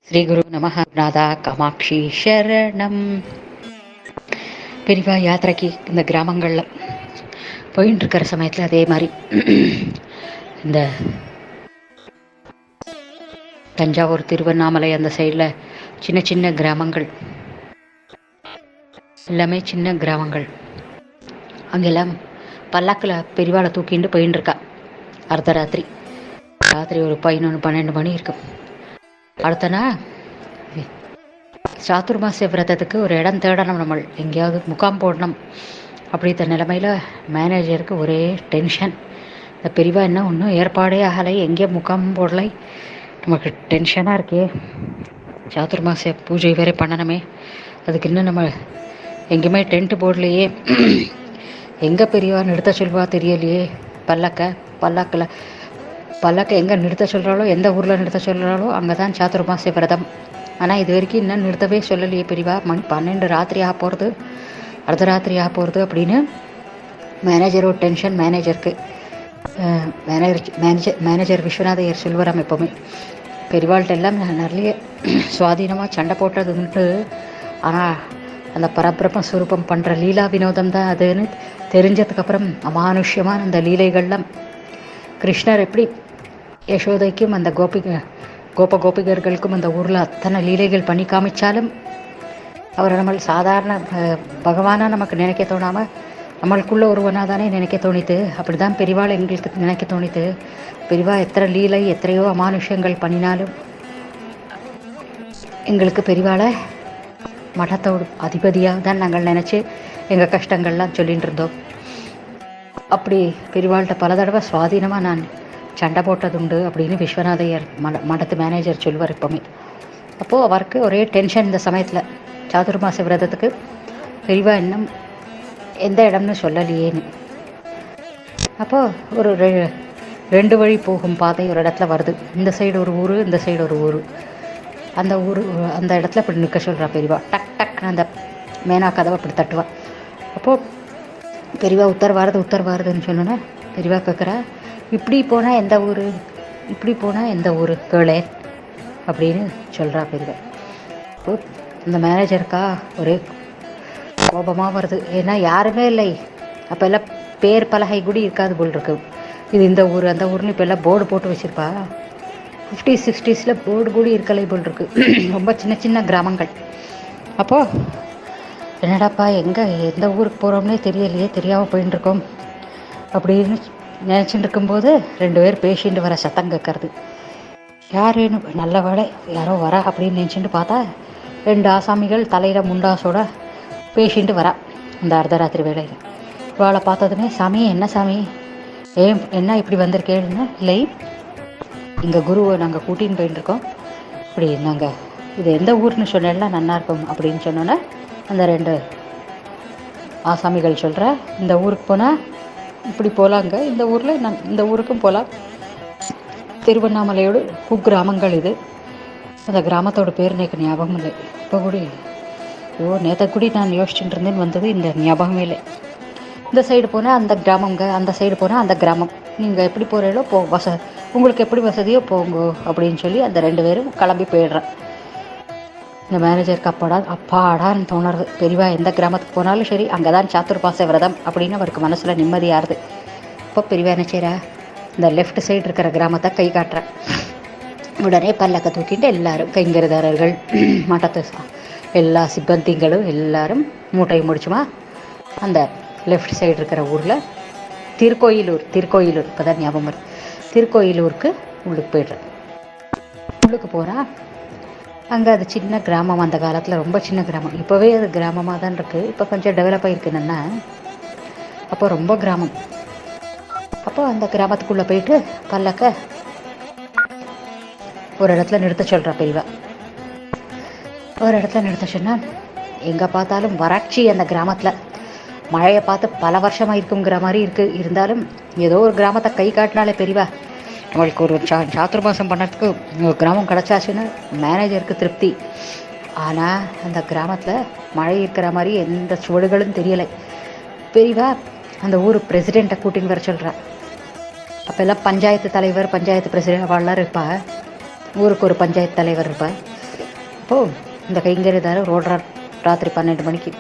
ஸ்ரீ குரு நமஹ. நாதா காமாட்சி சரணம். பெரியவா யாத்திரைக்கு இந்த கிராமங்களில் போயின்னு இருக்கிற சமயத்தில் அதே மாதிரி இந்த தஞ்சாவூர் திருவண்ணாமலை அந்த சைடில் சின்ன சின்ன கிராமங்கள், எல்லாமே சின்ன கிராமங்கள். அங்கெல்லாம் பல்லாக்கில் பெரியவாளை தூக்கிட்டு போயின்னு இருக்கா. அர்த்தராத்திரி ஒரு 11-12 மணி இருக்கும். அடுத்தனா சாதுர்மாசிய விரதத்துக்கு ஒரு இடம் தேடணும், நம்ம எங்கேயாவது முகாம் போடணும். அப்படித்த நிலைமையில் மேனேஜருக்கு ஒரே டென்ஷன். இந்த பெரியவா என்ன ஒன்றும் ஏற்பாடே ஆகலை, எங்கேயும் முகாம் போடலை, நமக்கு டென்ஷனாக இருக்கே. சாதுர்மாசிய பூஜை வேறே பண்ணணுமே, அதுக்கு இன்னும் நம்ம எங்கேயுமே டென்ட்டு போடலையே, எங்கே பெரியவா நிறுத்த சொல்வா தெரியலையே. பல்லக்க எங்கே நிறுத்த சொல்கிறாளோ, எந்த ஊரில் நிறுத்த சொல்கிறாளோ அங்கே தான் சாதுர்மாசிய விரதம். ஆனால் இது வரைக்கும் இன்னும் நிறுத்தவே சொல்லலையே பெரியவா. மணி 12 ராத்திரி ஆக போகிறது, அர்த்தராத்திரி ஆக போகிறது அப்படின்னு மேனேஜரோட டென்ஷன். மேனேஜர் விஸ்வநாதையர் சொல்வராம் எப்போவுமே, பெரியவாள்கிட்ட எல்லாம் நிறைய சுவாதீனமாக சண்டை போட்டதுன்ட்டு, ஆனால் அந்த பரபிரம்ம ஸ்வரூபம் பண்ணுற லீலா வினோதம் தான் அதுன்னு தெரிஞ்சதுக்கப்புறம் அமானுஷ்யமான அந்த லீலைகள்லாம், கிருஷ்ணர் எப்படி யசோதைக்கும் அந்த கோபிகர்களுக்கும் அந்த ஊரில் அத்தனை லீலைகள் பண்ணி காமிச்சாலும் அவரை நம்ம சாதாரண பகவானாக நமக்கு நினைக்க தோணாமல் நம்மளுக்குள்ள ஒருவனாக தானே நினைக்க தோணித்து. அப்படி தான் பெரியவாள் எங்களுக்கு நினைக்க தோணித்து. பெரியவா எத்தனை லீலை, எத்தனையோ அமானுஷ்யங்கள் பண்ணினாலும் எங்களுக்கு பெரியவாளை மடத்தோடு அதிபதியாக தான் நாங்கள் நினச்சி எங்கள் கஷ்டங்கள்லாம் சொல்லிகிட்டு இருந்தோம். அப்படி பெரியவாள்கிட்ட பல தடவை சுவாதீனமாக நான் சண்டை போட்டதுண்டு அப்படின்னு விஸ்வநாதையர் மடத்து மேனேஜர் சொல்வார் எப்போவுமே. அப்போது அவருக்கு ஒரே டென்ஷன் இந்த சமயத்தில். சாதுர்மாச விரதத்துக்கு பெரியவா இன்னும் எந்த இடம்னு சொல்லலையேன்னு. அப்போது ஒரு 2 வழி போகும் பாதை ஒரு இடத்துல வருது. இந்த சைடு ஒரு ஊர், இந்த சைடு ஒரு ஊர். அந்த இடத்துல இப்படி நிற்க சொல்கிறா பெரியவா. டக் டக் அந்த மேனா கதவை அப்படி தட்டுவா. அப்போது பெரியவா உத்தரவாருதுன்னு சொன்னோன்னே பெரியவா கேட்குறா, இப்படி போனால் எந்த ஊர் கேளே அப்படின்னு சொல்கிறா பெரியவா. அப்போது இந்த மேனேஜருக்கா ஒரே கோபமாக வருது. ஏன்னா யாருமே இல்லை, அப்போ எல்லாம் பேர் பலகை கூட இருக்காது போல் இருக்கு. இது இந்த ஊர் அந்த ஊர்னு இப்போ எல்லாம் போர்டு போட்டு வச்சுருப்பா. 50s 60s போர்டு கூட இருக்கலை போல் இருக்கு. ரொம்ப சின்ன சின்ன கிராமங்கள். அப்போது என்னடாப்பா எந்த ஊருக்கு போகிறோம்னே தெரியலையே, தெரியாமல் போயின்னு இருக்கோம் அப்படின்னு நினச்சிட்டு இருக்கும்போது 2 பேர் பேசிட்டு வர சத்தம் கேட்கறது. யாருன்னு நல்ல வேலை யாரோ வரா அப்படின்னு நினச்சிட்டு பார்த்தா 2 ஆசாமிகள் தலையில் முண்டாசோட பேசிட்டு வரா இந்த அர்த்தராத்திரி வேலையில். இவளை பார்த்ததுமே, சாமி என்ன சாமி, என்ன இப்படி வந்திருக்கேன்னு. இல்லை, இங்கே குருவை நாங்கள் கூட்டின்னு போயிட்டுருக்கோம், இப்படி நாங்கள் இது எந்த ஊர்னு சொன்னேன்னா நல்லாயிருக்கும் அப்படின்னு சொன்னோன்னே அந்த 2 ஆசாமிகள் சொல்கிற, இந்த ஊருக்கு போனால் இப்படி போகலாங்க, இந்த ஊரில் இந்த ஊருக்கும் போகலாம், திருவண்ணாமலையோட குக்கிராமங்கள் இது. அந்த கிராமத்தோட பேர் எனக்கு ஞாபகம் இல்லை இப்போ கூட. நேற்று நான் யோசிச்சுட்டு இருந்தேன்னு வந்தது, இந்த ஞாபகமே இல்லை. இந்த சைடு போனால் அந்த கிராமங்க, அந்த சைடு போனால் அந்த கிராமம், நீங்கள் எப்படி போகிறீங்களோ உங்களுக்கு எப்படி வசதியோ போங்க அப்படின்னு சொல்லி அந்த 2 பேரும் கிளம்பி போயிடுறேன். இந்த மேனேஜருக்கு அப்பாடான்னு தோணுறது. பெரியவா எந்த கிராமத்துக்கு போனாலும் சரி, அங்கே தான் சாதுர்மாச விரதம் அப்படின்னு அவருக்கு மனசில் நிம்மதியாகுது. இப்போ பெரியவா என்ன செய்கிறா, இந்த லெஃப்ட் சைடு இருக்கிற கிராமத்தை கை காட்டுறேன். உடனே பல்லக்க தூக்கிட்டு எல்லாரும், கைங்கரிதாரர்கள், மட்டத்து எல்லா சிப்பந்திங்களும் எல்லாரும் மூட்டையை முடிச்சுமா அந்த லெஃப்ட் சைடு இருக்கிற ஊரில் திருக்கோயிலூர் இப்போ தான் ஞாபகம் வருது. திருக்கோயிலூருக்கு உள்ளுக்கு போய்ட்றேன். உள்ளுக்கு போகிறா. அங்கே அது சின்ன கிராமம், அந்த காலத்தில் ரொம்ப சின்ன கிராமம். இப்போவே அது கிராமமாக தான் இருக்குது, இப்போ கொஞ்சம் டெவலப் ஆகிருக்குன்னா. அப்போ ரொம்ப கிராமம். அப்போ அந்த கிராமத்துக்குள்ளே போயிட்டு பல்லக்க ஒரு இடத்துல நிறுத்த சொல்கிறா பெரியவா. ஒரு இடத்துல நிறுத்த சொன்னால், எங்கே பார்த்தாலும் வறட்சி. அந்த கிராமத்தில் மழையை பார்த்து பல வருஷமாக இருக்குங்கிற மாதிரி இருக்குது. இருந்தாலும் ஏதோ ஒரு கிராமத்தை கை காட்டினாலே பெரியவா, நம்மளுக்கு ஒரு சாதுர்மாசம் பண்ணுறதுக்கு ஒரு கிராமம் கிடச்சாச்சுன்னு மேனேஜருக்கு திருப்தி. ஆனால் அந்த கிராமத்தில் மழை இருக்கிற மாதிரி எந்த சுவடுகளும் தெரியலை. பெரியவா அந்த ஊர் பிரசிடெண்ட்டை கூட்டின்னு வர சொல்கிறா. அப்போல்லாம் பஞ்சாயத்து தலைவர், பஞ்சாயத்து பிரசிடெண்ட் அவெல்லாம் இருப்பா. ஊருக்கு ஒரு பஞ்சாயத்து தலைவர் இருப்பா. அப்போது இந்த கைங்கரியதாரர் ஓடுறார் ராத்திரி 12 மணிக்கு.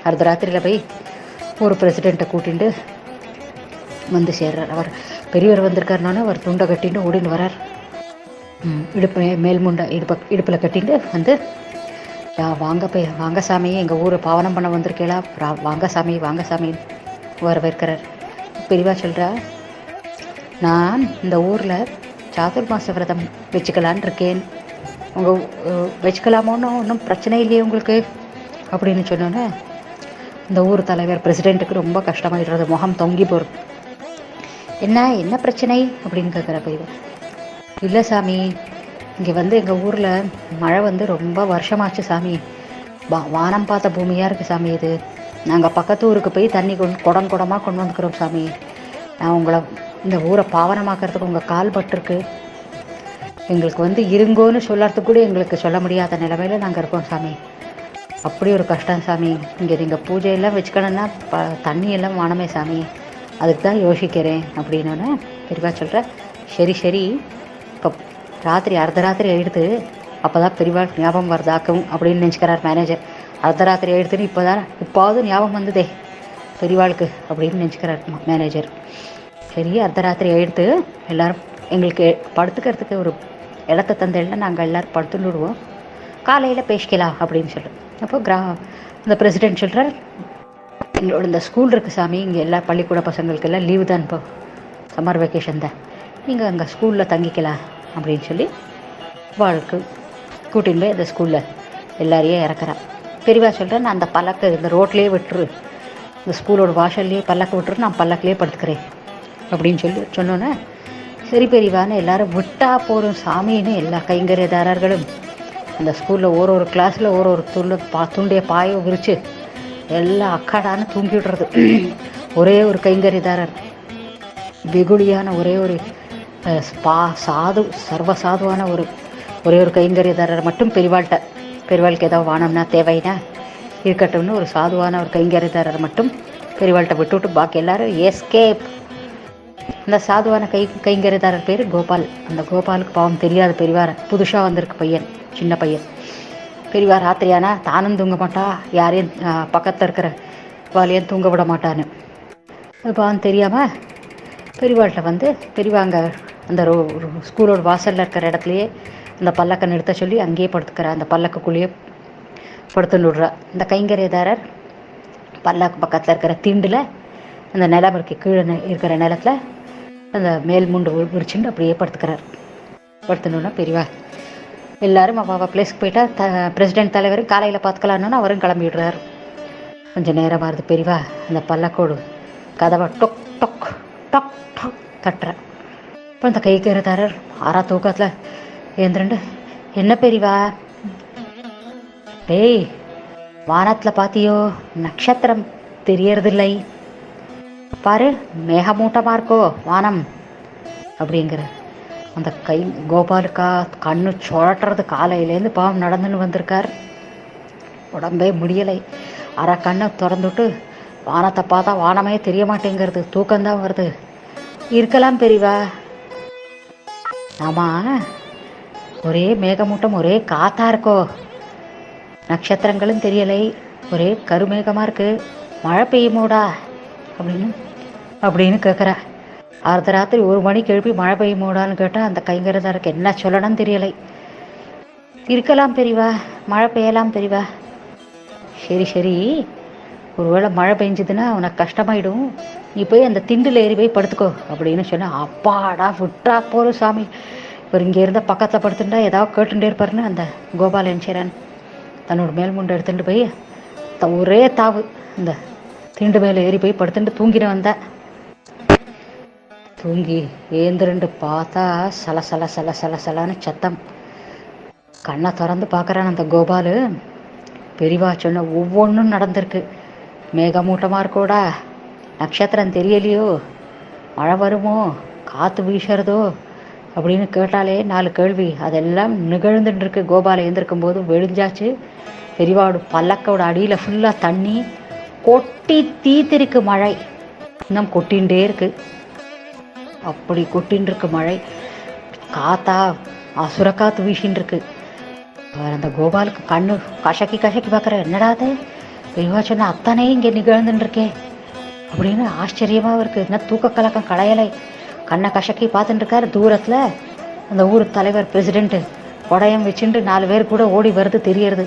அர்த்தராத்திரியில் போய் ஒரு பிரசிடெண்ட்டை கூட்டிகிட்டு வந்து சேர்றார். அவர் பெரியவர் வந்திருக்காருனால அவர் துண்டை கட்டிட்டு ஓடின்னு வரார். இடுப்பு மேல் முண்டை இடுப்பில் கட்டிட்டு வந்து, வாங்க வாங்க சாமி, எங்கள் ஊரை பாவனம் பண்ண வந்திருக்கீங்களா, வாங்க சாமி வாங்க சாமி வரவேற்கிறார். பெரியவா சொல்கிறா, நான் இந்த ஊரில் சாதுர்மாச விரதம் வச்சுக்கலான் இருக்கேன், உங்கள் வச்சுக்கலாமோன்னு ஒன்றும் பிரச்சனை இல்லையே உங்களுக்கு அப்படின்னு சொன்னோன்னே இந்த ஊர் தலைவர் பிரசிடெண்ட்டுக்கு ரொம்ப கஷ்டமாயிடுறது, முகம் தொங்கி போகிறது. என்ன பிரச்சனை அப்படின்னு கேட்குற பெரியவா. இல்லை சாமி, இங்கே வந்து எங்கள் ஊரில் மழை வந்து ரொம்ப வருஷமாச்சு சாமி, வானம் பார்த்த பூமியாக இருக்குது சாமி. இது நாங்கள் பக்கத்து ஊருக்கு போய் தண்ணி குடமாக கொண்டு வந்துக்கிறோம் சாமி. நான் உங்களை இந்த ஊரை பாவனமாக்கிறதுக்கு உங்கள் கால் பட்டிருக்கு, எங்களுக்கு வந்து இருங்கோன்னு சொல்லறதுக்கு கூட எங்களுக்கு சொல்ல முடியாத நிலைமையில் நாங்கள் இருக்கோம் சாமி. அப்படி ஒரு கஷ்டம் சாமி. இங்கே நீங்கள் பூஜையெல்லாம் வச்சுக்கணுன்னா தண்ணியெல்லாம் வானமே சாமி, அதுக்கு தான் யோசிக்கிறேன் அப்படின்னோன்னே பெரியவா சொல்கிறேன், சரி இப்போ ராத்திரி அர்த்தராத்திரி ஆகிடுது, அப்போ தான் பெரியவா ஞாபகம் வருதாக்கும் அப்படின்னு நினச்சிக்கிறார் மேனேஜர். அர்த்தராத்திரி ஆகிடுதுன்னு இப்போது ஞாபகம் வந்ததே பெரியவாளுக்கு அப்படின்னு நினச்சிக்கிறார் மேனேஜர். சரி, அர்த்தராத்திரி ஆகிடுது, எல்லோரும் எங்களுக்கு படுத்துக்கிறதுக்கு ஒரு இடத்த தந்தையில் நாங்கள் எல்லோரும் படுத்துன்னு விடுவோம், காலையில் பேசிக்கலாம் அப்படின்னு சொல்லுவோம். அப்போ இந்த பிரசிடெண்ட் சொல்கிறார், எங்களோட இந்த ஸ்கூல் இருக்குது சாமி, இங்கே எல்லா பள்ளிக்கூட பசங்களுக்கெல்லாம் லீவு தான், இப்போ சம்மர் வெக்கேஷன் தான், நீங்கள் அங்கே ஸ்கூலில் தங்கிக்கலாம் அப்படின்னு சொல்லி வாழ்க்கை கூட்டின்னு போய் அந்த ஸ்கூலில் எல்லாரையும் இறக்குறேன். பெரியவா சொல்கிறேன், நான் அந்த பல்லக்கு இந்த ரோட்லேயே விட்டுரு, இந்த ஸ்கூலோட வாசல்லையே பல்லக்கு விட்டுரு, நான் பல்லக்கிலே படுத்துக்கிறேன் அப்படின்னு சொன்னோன்னே சரி பெரியவான்னு எல்லாரும் விட்டா போகிறோம் சாமின்னு எல்லா கைங்கரியதாரர்களும் அந்த ஸ்கூலில் ஒரு கிளாஸில் ஒரு துண்டிய பாயை விரித்து எல்லாம் அக்காடான்னு தூங்கி விடுறது. ஒரே ஒரு கைங்கரியதாரர் வெகுளியான ஒரே ஒரு சர்வசாதுவான ஒரே ஒரு கைங்கரியதாரர் மட்டும் பெரியவாளுக்கு ஏதாவது வானம்னா தேவைன்னா இருக்கட்டும்னு ஒரு சாதுவான ஒரு கைங்கரியதாரர் மட்டும் பெரியவாள்கிட்ட விட்டுவிட்டு பாக்கி எல்லாரும் எஸ்கேப். இந்த சாதுவான கைங்கரியதாரர் பேர் கோபால். அந்த கோபாலுக்கு பாவம் தெரியாது, பெரியவார் புதுசாக வந்திருக்கு பையன், சின்ன பையன். பெரியவா ராத்திரியானா தானும் தூங்க மாட்டா, யாரையும் பக்கத்தில் இருக்கிற வாலையும் தூங்க விட மாட்டான்னு அது பாவம் தெரியாமல் பெரியவாள்கிட்ட வந்து பெரியவாங்க அந்த ஸ்கூலோட வாசலில் இருக்கிற இடத்துலையே அந்த பல்லக்கை நிறுத்த சொல்லி அங்கேயே படுத்துக்கிறா, அந்த பல்லக்குள்ளேயே படுத்துன்னு விடுறா. இந்த கைங்கரியதாரர் பல்லக்கு பக்கத்தில் இருக்கிற திண்டில் அந்த நிலம் இருக்கு, கீழே இருக்கிற நிலத்தில் அந்த மேல் முண்டு விரிச்சுட்டு அப்படியே படுத்துனோன்னா பெரியவா எல்லோரும் அவள் பிளேஸ்க்கு போயிட்டா பிரசிடெண்ட் தலைவர் காலையில் பார்த்துக்கலான்னு அவரும் கிளம்பிடுறார். கொஞ்சம் நேரம் வருது, பெரியவா அந்த பல்லக்கோடு கதவை டொக் டொக் டொக் டொக் தட்டுற. இப்போ அந்த கைக்கேறதாரர் ஆறா தூக்கத்தில் ஏந்திரண்டு, என்ன பெரியவா, டேய் வானத்தில் பார்த்தியோ நட்சத்திரம் தெரியறதில்லை பாரு, மேகமூட்டமாக இருக்கோ வானம் அப்படிங்கிற. அந்த கோபாலுக்கா கண்ணு சுழட்டுறது, காலையிலேருந்து பாவம் நடந்துன்னு வந்திருக்கார், உடம்பே முடியலை. அரை கண்ணை திறந்துட்டு வானத்தை பார்த்தா வானமே தெரிய மாட்டேங்கிறது, தூக்கம்தான் வருது. இருக்கலாம் பெரியவா, ஆமாம் ஒரே மேகமூட்டம், ஒரே காற்றா இருக்கோ, நட்சத்திரங்களும் தெரியலை, ஒரே கருமேகமாக இருக்குது, மழை பெய்யுமோடா அப்படின்னு கேட்குறா. அர்த்தராத்திரி 1 மணிக்கு எழுப்பி மழை பெய்யுமோடான்னு கேட்டால் அந்த கைங்கரதாருக்கு என்ன சொல்லணும்னு தெரியலை. இருக்கலாம் பெரியவா, மழை பெய்யலாம் பெரியவா. சரி ஒருவேளை மழை பெஞ்சதுன்னா உனக்கு கஷ்டமாயிடும், நீ போய் அந்த திண்டில் ஏறி போய் படுத்துக்கோ அப்படின்னு சொன்னால், அப்பாடா விட்டா போகிறோம் சாமி, இவர் இங்கே இருந்தால் பக்கத்தில் படுத்துட்டா ஏதாவது கேட்டுட்டே இருப்பாருன்னு அந்த கோபால் என்சேரன் தன்னோட மேல் முண்டை எடுத்துகிட்டு போய் ஒரே தாவு இந்த திண்டு மேலே ஏறி போய் படுத்துட்டு தூங்கின வந்தேன். தூங்கி ஏந்திரண்டு பார்த்தா சலன்னு சத்தம். கண்ணை திறந்து பார்க்குறான் அந்த கோபாலு. பெரியவா சொன்ன ஒவ்வொன்றும் நடந்திருக்கு. மேகமூட்டமாக இருக்கோடா, நட்சத்திரம் தெரியலையோ, மழை வருமோ, காற்று வீசுறதோ அப்படின்னு கேட்டாலே 4 கேள்வி. அதெல்லாம் நிகழ்ந்துட்டுருக்கு. கோபாலை எழுந்திருக்கும் போது வெடிஞ்சாச்சு. பெரியவாவோட பல்லக்கோட அடியில் ஃபுல்லாக தண்ணி கொட்டி தீத்திருக்கு. மழை இன்னும் கொட்டின்ண்டே இருக்கு. அப்படி கொட்டின்னு இருக்கு மழை. காற்றா அசுர காற்று வீசின்னு இருக்கு. அவர் அந்த கோபாலுக்கு கண்ணு கசக்கி கசக்கி பார்க்குற, என்னடா அது பெரியவா சொன்ன அத்தனை இங்கே நிகழ்ந்துட்டுருக்கே அப்படின்னு ஆச்சரியமாக இருக்குது. என்ன தூக்க கலக்கம் களையலை, கண்ணை கசக்கி பார்த்துட்டு இருக்காரு. தூரத்தில் அந்த ஊர் தலைவர் பிரசிடெண்ட்டு உடையம் வச்சுட்டு 4 பேர் கூட ஓடி வருது தெரியறது.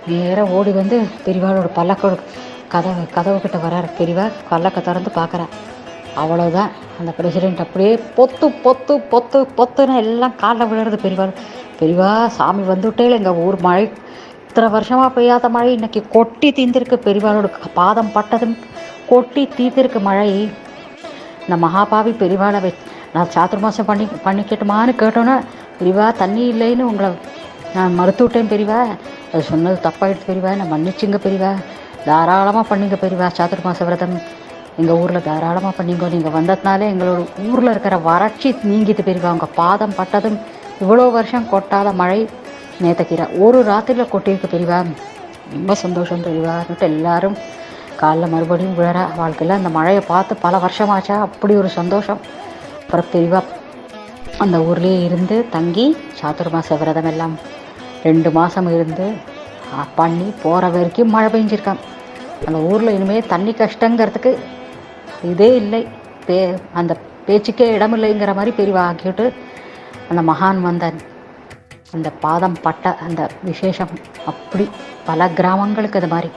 நேராக ஓடி வந்து பெரியவாளோட பல்லக்கோட கதவு கிட்ட வராரு. பெரியவா பல்லக்கை திறந்து பார்க்குறா. அவ்வளோதான், அந்த பிரசிடெண்ட் அப்படியே பொத்து பொத்து பொத்து பொத்துன்னு எல்லாம் காலில் விழுறது. பெரியவா சாமி வந்துவிட்டே எங்கள் ஊர் மழை இத்தனை வருஷமாக பெய்யாத மழை இன்னைக்கு கொட்டி தீர்ந்திருக்கு. பெரியவாளோட பாதம் பட்டதும் கொட்டி தீர்த்திருக்கு மழை. இந்த மகாபாவி பெரியவாளை நான் சாத்துர்மாசம் பண்ணிக்கட்டுமான்னு கேட்டோன்னா, பெரியவா தண்ணி இல்லைன்னு உங்களை நான் மறுத்து விட்டேன் பெரியவா, அது சொன்னது தப்பாயிடுச்சு பெரியவா, நான் மன்னிச்சுங்க பெரியவா, தாராளமாக பண்ணிங்க பெரியவா, சாத்துர்மாச விரதம் எங்கள் ஊரில் தாராளமாக பண்ணிங்கோ, நீங்கள் வந்ததுனாலே எங்களோட ஊரில் இருக்கிற வறட்சி நீங்கிட்டு பெரியவா, உங்கள் பாதம் பட்டதும் இவ்வளோ வருஷம் கொட்டாத மழை நேற்றுக்கீரை ஒரு ராத்திரியில் கொட்டியிருக்கு பெரியவா, ரொம்ப சந்தோஷம் பெரியவான்ட்டு எல்லாரும் காலைல மறுபடியும் விழறா. வாழ்க்கையில் அந்த மழையை பார்த்து பல வருஷமாச்சா, அப்படி ஒரு சந்தோஷம். அப்புறம் பெரியவா அந்த ஊர்லேயே இருந்து தங்கி சாத்துர்மாச விரதம் எல்லாம் 2 மாதம் இருந்து பண்ணி போகிற வரைக்கும் மழை பெஞ்சிருக்கான். அந்த ஊரில் இனிமேல் தண்ணி கஷ்டங்கிறதுக்கு இதே இல்லை, அந்த பேச்சுக்கே இடமில்லைங்கிற மாதிரி பெரியவா ஆக்கிவிட்டு அந்த மகான் வந்தான். அந்த பாதம் பட்ட அந்த விசேஷம் அப்படி பல கிராமங்களுக்கு அது மாதிரி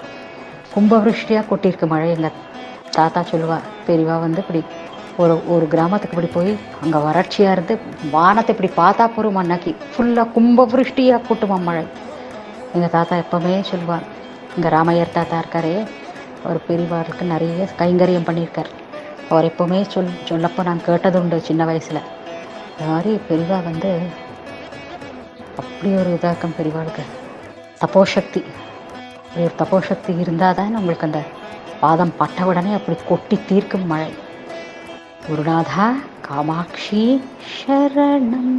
கும்பவிருஷ்டியாக கொட்டியிருக்கு மழை. எங்கள் தாத்தா சொல்லுவா, பெரியவா வந்து இப்படி ஒரு கிராமத்துக்கு இப்படி போய் அங்கே வறட்சியாக இருந்து வானத்தை இப்படி பார்த்தா போகிறோம், அன்னைக்கு ஃபுல்லாக கும்பவிருஷ்டியாக கூட்டுமா மழை. எங்கள் தாத்தா எப்போவுமே சொல்லுவார், இங்கே ராமையர் தாத்தா இருக்காரே, அவர் பெரியவாளுக்கு நிறைய கைங்கரியம் பண்ணியிருக்கார். அவர் எப்போவுமே சொல்லப்போ நான் கேட்டது உண்டு சின்ன வயசில். அது மாதிரி பெரியவா வந்து அப்படி ஒரு இதாக்கம் பெரியவாளுக்கு தபோசக்தி, அப்படி ஒரு தபோசக்தி இருந்தால் தான் நம்மளுக்கு அந்த பாதம் பட்ட உடனே அப்படி கொட்டி தீர்க்கும் மழை. குருநாதா காமாட்சி சரணம்.